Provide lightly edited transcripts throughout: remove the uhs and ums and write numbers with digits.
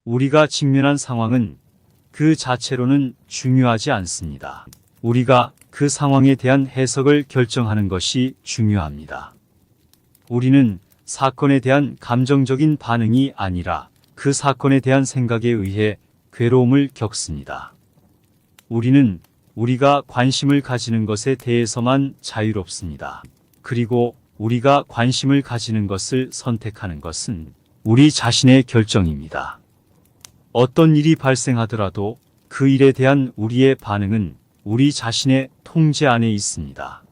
우리가 직면한 상황은 그 자체로는 중요하지 않습니다. 우리가 그 상황에 대한 해석을 결정하는 것이 중요합니다. 우리는 사건에 대한 감정적인 반응이 아니라 그 사건에 대한 생각에 의해 괴로움을 겪습니다. 우리는 우리가 관심을 가지는 것에 대해서만 자유롭습니다. 그리고 우리가 관심을 가지는 것을 선택하는 것은 우리 자신의 결정입니다. 어떤 일이 발생하더라도 그 일에 대한 우리의 반응은 우리 자신의 통제 안에 있습니다.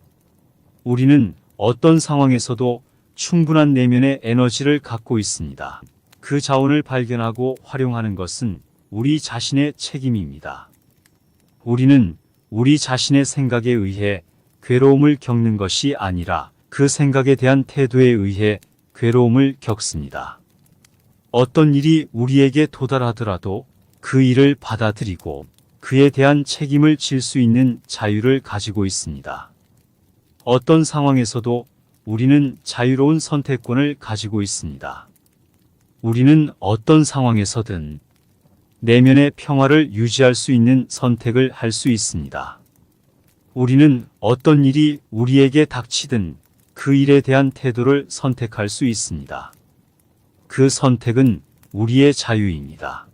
우리는 어떤 상황에서도 충분한 내면의 에너지를 갖고 있습니다. 그 자원을 발견하고 활용하는 것은 우리 자신의 책임입니다. 우리는 우리 자신의 생각에 의해 괴로움을 겪는 것이 아니라 그 생각에 대한 태도에 의해 괴로움을 겪습니다. 어떤 일이 우리에게 도달하더라도 그 일을 받아들이고 그에 대한 책임을 질 수 있는 자유를 가지고 있습니다. 어떤 상황에서도 우리는 자유로운 선택권을 가지고 있습니다. 우리는 어떤 상황에서든 내면의 평화를 유지할 수 있는 선택을 할 수 있습니다. 우리는 어떤 일이 우리에게 닥치든 그 일에 대한 태도를 선택할 수 있습니다. 그 선택은 우리의 자유입니다.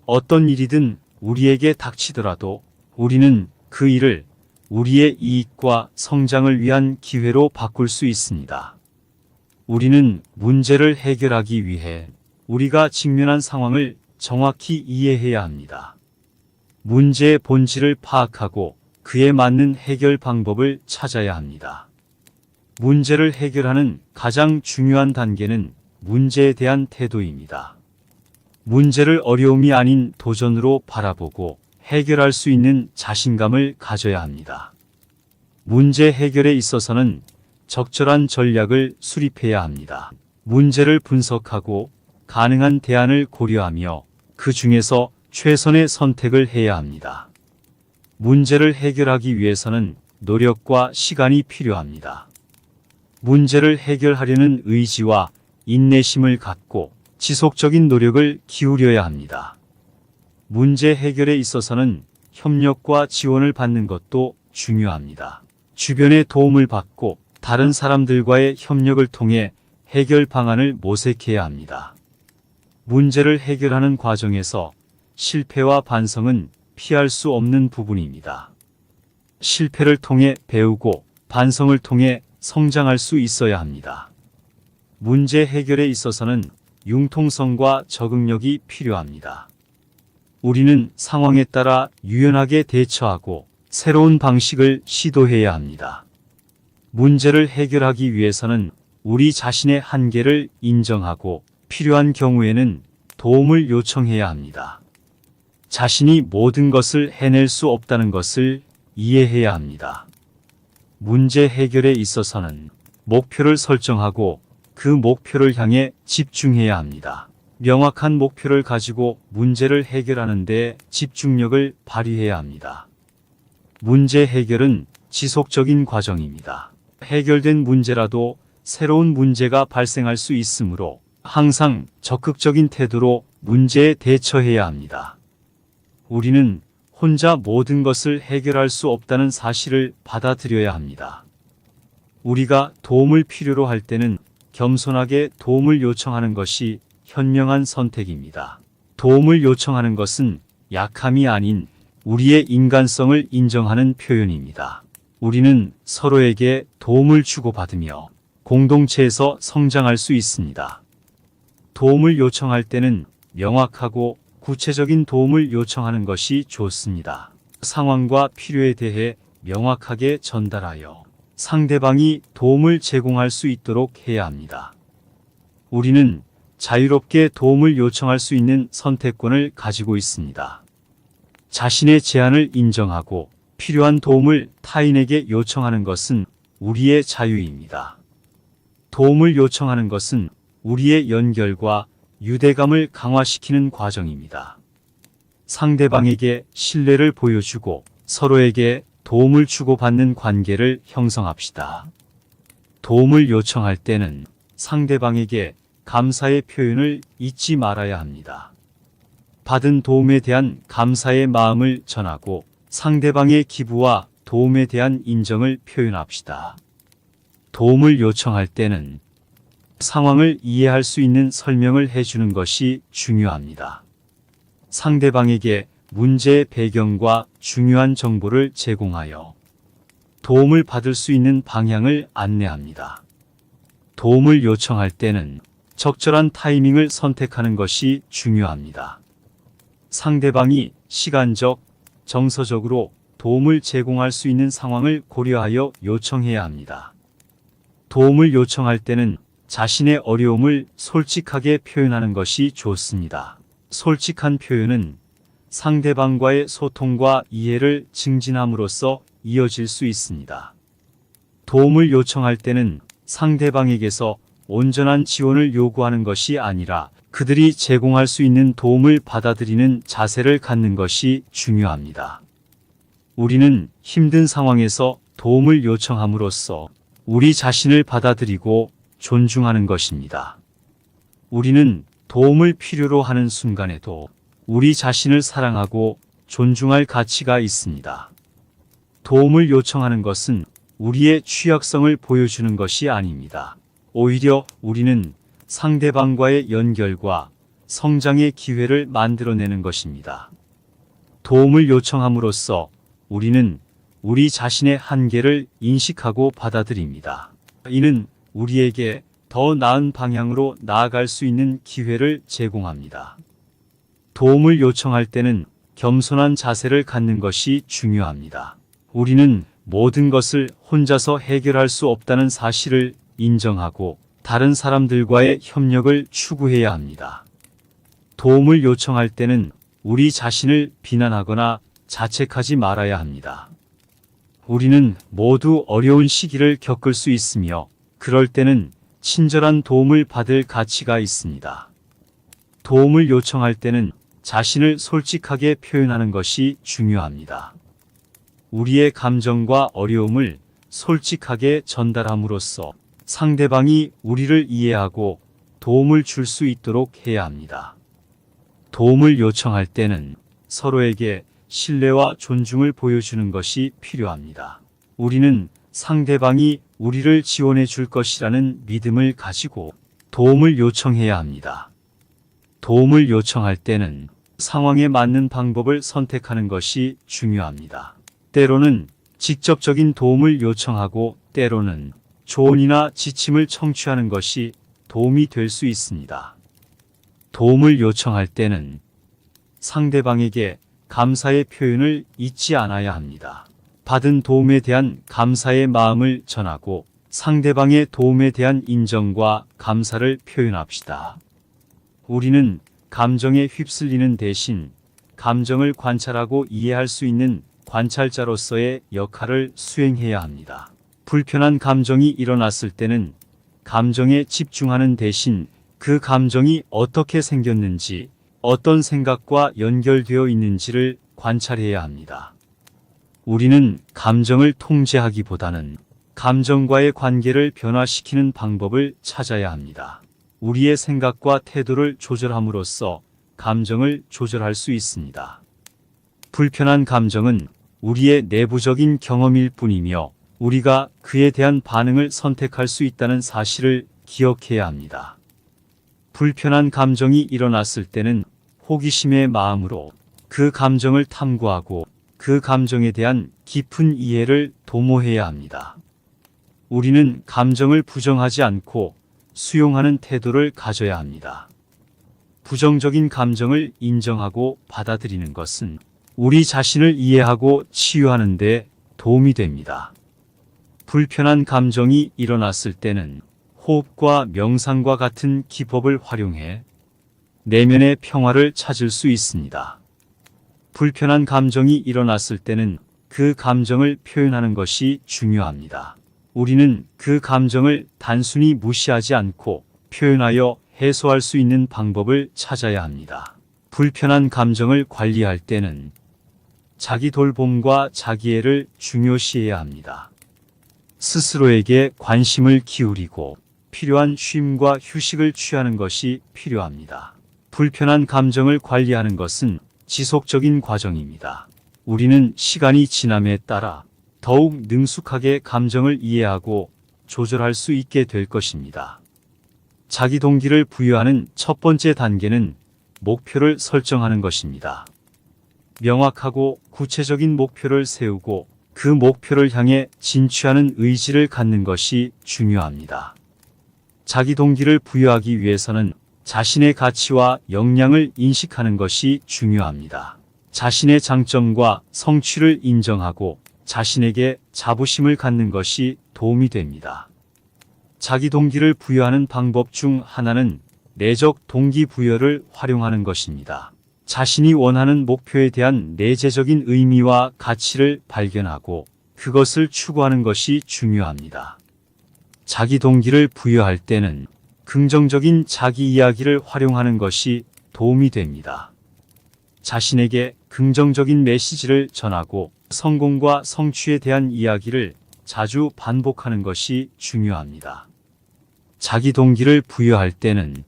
어떤 일이든 우리에게 닥치더라도 우리는 그 일을 우리의 이익과 성장을 위한 기회로 바꿀 수 있습니다. 우리는 문제를 해결하기 위해 우리가 직면한 상황을 정확히 이해해야 합니다. 문제의 본질을 파악하고 그에 맞는 해결 방법을 찾아야 합니다. 문제를 해결하는 가장 중요한 단계는 문제에 대한 태도입니다. 문제를 어려움이 아닌 도전으로 바라보고 해결할 수 있는 자신감을 가져야 합니다. 문제 해결에 있어서는 적절한 전략을 수립해야 합니다. 문제를 분석하고 가능한 대안을 고려하며 그 중에서 최선의 선택을 해야 합니다. 문제를 해결하기 위해서는 노력과 시간이 필요합니다. 문제를 해결하려는 의지와 인내심을 갖고 지속적인 노력을 기울여야 합니다. 문제 해결에 있어서는 협력과 지원을 받는 것도 중요합니다. 주변의 도움을 받고 다른 사람들과의 협력을 통해 해결 방안을 모색해야 합니다. 문제를 해결하는 과정에서 실패와 반성은 피할 수 없는 부분입니다. 실패를 통해 배우고 반성을 통해 성장할 수 있어야 합니다. 문제 해결에 있어서는 융통성과 적응력이 필요합니다. 우리는 상황에 따라 유연하게 대처하고 새로운 방식을 시도해야 합니다. 문제를 해결하기 위해서는 우리 자신의 한계를 인정하고 필요한 경우에는 도움을 요청해야 합니다. 자신이 모든 것을 해낼 수 없다는 것을 이해해야 합니다. 문제 해결에 있어서는 목표를 설정하고 그 목표를 향해 집중해야 합니다. 명확한 목표를 가지고 문제를 해결하는 데 집중력을 발휘해야 합니다. 문제 해결은 지속적인 과정입니다. 해결된 문제라도 새로운 문제가 발생할 수 있으므로 항상 적극적인 태도로 문제에 대처해야 합니다. 우리는 혼자 모든 것을 해결할 수 없다는 사실을 받아들여야 합니다. 우리가 도움을 필요로 할 때는 겸손하게 도움을 요청하는 것이 현명한 선택입니다. 도움을 요청하는 것은 약함이 아닌 우리의 인간성을 인정하는 표현입니다. 우리는 서로에게 도움을 주고받으며 공동체에서 성장할 수 있습니다. 도움을 요청할 때는 명확하고 구체적인 도움을 요청하는 것이 좋습니다. 상황과 필요에 대해 명확하게 전달하여 상대방이 도움을 제공할 수 있도록 해야 합니다. 우리는 자유롭게 도움을 요청할 수 있는 선택권을 가지고 있습니다. 자신의 제한을 인정하고 필요한 도움을 타인에게 요청하는 것은 우리의 자유입니다. 도움을 요청하는 것은 우리의 연결과 유대감을 강화시키는 과정입니다. 상대방에게 신뢰를 보여주고 서로에게 도움을 주고받는 관계를 형성합시다. 도움을 요청할 때는 상대방에게 감사의 표현을 잊지 말아야 합니다. 받은 도움에 대한 감사의 마음을 전하고 상대방의 기부와 도움에 대한 인정을 표현합시다. 도움을 요청할 때는 상황을 이해할 수 있는 설명을 해주는 것이 중요합니다. 상대방에게 문제의 배경과 중요한 정보를 제공하여 도움을 받을 수 있는 방향을 안내합니다. 도움을 요청할 때는 적절한 타이밍을 선택하는 것이 중요합니다. 상대방이 시간적, 정서적으로 도움을 제공할 수 있는 상황을 고려하여 요청해야 합니다. 도움을 요청할 때는 자신의 어려움을 솔직하게 표현하는 것이 좋습니다. 솔직한 표현은 상대방과의 소통과 이해를 증진함으로써 이어질 수 있습니다. 도움을 요청할 때는 상대방에게서 온전한 지원을 요구하는 것이 아니라 그들이 제공할 수 있는 도움을 받아들이는 자세를 갖는 것이 중요합니다. 우리는 힘든 상황에서 도움을 요청함으로써 우리 자신을 받아들이고 존중하는 것입니다. 우리는 도움을 필요로 하는 순간에도 우리 자신을 사랑하고 존중할 가치가 있습니다. 도움을 요청하는 것은 우리의 취약성을 보여주는 것이 아닙니다. 오히려 우리는 상대방과의 연결과 성장의 기회를 만들어내는 것입니다. 도움을 요청함으로써 우리는 우리 자신의 한계를 인식하고 받아들입니다. 이는 우리에게 더 나은 방향으로 나아갈 수 있는 기회를 제공합니다. 도움을 요청할 때는 겸손한 자세를 갖는 것이 중요합니다. 우리는 모든 것을 혼자서 해결할 수 없다는 사실을 인정하고 다른 사람들과의 협력을 추구해야 합니다. 도움을 요청할 때는 우리 자신을 비난하거나 자책하지 말아야 합니다. 우리는 모두 어려운 시기를 겪을 수 있으며 그럴 때는 친절한 도움을 받을 가치가 있습니다. 도움을 요청할 때는 자신을 솔직하게 표현하는 것이 중요합니다. 우리의 감정과 어려움을 솔직하게 전달함으로써 상대방이 우리를 이해하고 도움을 줄 수 있도록 해야 합니다. 도움을 요청할 때는 서로에게 신뢰와 존중을 보여주는 것이 필요합니다. 우리는 상대방이 우리를 지원해 줄 것이라는 믿음을 가지고 도움을 요청해야 합니다. 도움을 요청할 때는 상황에 맞는 방법을 선택하는 것이 중요합니다. 때로는 직접적인 도움을 요청하고 때로는 조언이나 지침을 청취하는 것이 도움이 될 수 있습니다. 도움을 요청할 때는 상대방에게 감사의 표현을 잊지 않아야 합니다. 받은 도움에 대한 감사의 마음을 전하고 상대방의 도움에 대한 인정과 감사를 표현합시다. 우리는 감정에 휩쓸리는 대신 감정을 관찰하고 이해할 수 있는 관찰자로서의 역할을 수행해야 합니다. 불편한 감정이 일어났을 때는 감정에 집중하는 대신 그 감정이 어떻게 생겼는지, 어떤 생각과 연결되어 있는지를 관찰해야 합니다. 우리는 감정을 통제하기보다는 감정과의 관계를 변화시키는 방법을 찾아야 합니다. 우리의 생각과 태도를 조절함으로써 감정을 조절할 수 있습니다. 불편한 감정은 우리의 내부적인 경험일 뿐이며 우리가 그에 대한 반응을 선택할 수 있다는 사실을 기억해야 합니다. 불편한 감정이 일어났을 때는 호기심의 마음으로 그 감정을 탐구하고 그 감정에 대한 깊은 이해를 도모해야 합니다. 우리는 감정을 부정하지 않고 수용하는 태도를 가져야 합니다. 부정적인 감정을 인정하고 받아들이는 것은 우리 자신을 이해하고 치유하는 데 도움이 됩니다. 불편한 감정이 일어났을 때는 호흡과 명상과 같은 기법을 활용해 내면의 평화를 찾을 수 있습니다. 불편한 감정이 일어났을 때는 그 감정을 표현하는 것이 중요합니다. 우리는 그 감정을 단순히 무시하지 않고 표현하여 해소할 수 있는 방법을 찾아야 합니다. 불편한 감정을 관리할 때는 자기 돌봄과 자기애를 중요시해야 합니다. 스스로에게 관심을 기울이고 필요한 쉼과 휴식을 취하는 것이 필요합니다. 불편한 감정을 관리하는 것은 지속적인 과정입니다. 우리는 시간이 지남에 따라 더욱 능숙하게 감정을 이해하고 조절할 수 있게 될 것입니다. 자기 동기를 부여하는 첫 번째 단계는 목표를 설정하는 것입니다. 명확하고 구체적인 목표를 세우고 그 목표를 향해 진취하는 의지를 갖는 것이 중요합니다. 자기 동기를 부여하기 위해서는 자신의 가치와 역량을 인식하는 것이 중요합니다. 자신의 장점과 성취를 인정하고 자신에게 자부심을 갖는 것이 도움이 됩니다. 자기 동기를 부여하는 방법 중 하나는 내적 동기부여를 활용하는 것입니다. 자신이 원하는 목표에 대한 내재적인 의미와 가치를 발견하고 그것을 추구하는 것이 중요합니다. 자기 동기를 부여할 때는 긍정적인 자기 이야기를 활용하는 것이 도움이 됩니다. 자신에게 긍정적인 메시지를 전하고 성공과 성취에 대한 이야기를 자주 반복하는 것이 중요합니다. 자기 동기를 부여할 때는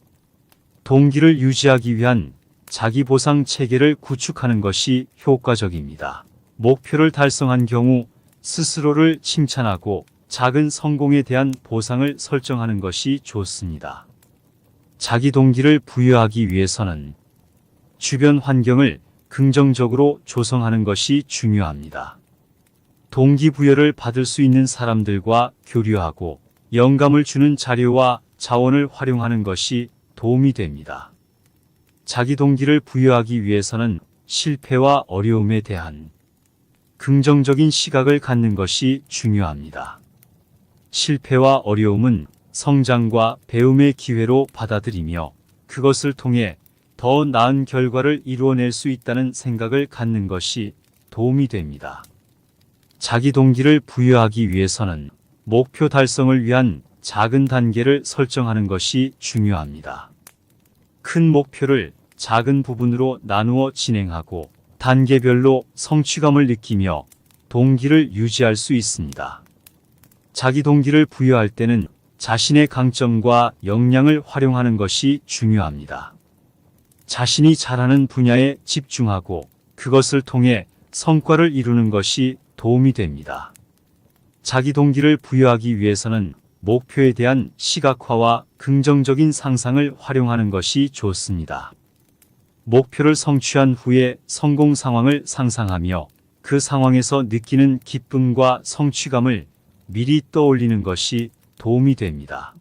동기를 유지하기 위한 자기 보상 체계를 구축하는 것이 효과적입니다. 목표를 달성한 경우 스스로를 칭찬하고 작은 성공에 대한 보상을 설정하는 것이 좋습니다. 자기 동기를 부여하기 위해서는 주변 환경을 긍정적으로 조성하는 것이 중요합니다. 동기부여를 받을 수 있는 사람들과 교류하고 영감을 주는 자료와 자원을 활용하는 것이 도움이 됩니다. 자기 동기를 부여하기 위해서는 실패와 어려움에 대한 긍정적인 시각을 갖는 것이 중요합니다. 실패와 어려움은 성장과 배움의 기회로 받아들이며 그것을 통해 더 나은 결과를 이루어낼 수 있다는 생각을 갖는 것이 도움이 됩니다. 자기 동기를 부여하기 위해서는 목표 달성을 위한 작은 단계를 설정하는 것이 중요합니다. 큰 목표를 작은 부분으로 나누어 진행하고 단계별로 성취감을 느끼며 동기를 유지할 수 있습니다. 자기 동기를 부여할 때는 자신의 강점과 역량을 활용하는 것이 중요합니다. 자신이 잘하는 분야에 집중하고 그것을 통해 성과를 이루는 것이 도움이 됩니다. 자기 동기를 부여하기 위해서는 목표에 대한 시각화와 긍정적인 상상을 활용하는 것이 좋습니다. 목표를 성취한 후에 성공 상황을 상상하며 그 상황에서 느끼는 기쁨과 성취감을 미리 떠올리는 것이 도움이 됩니다.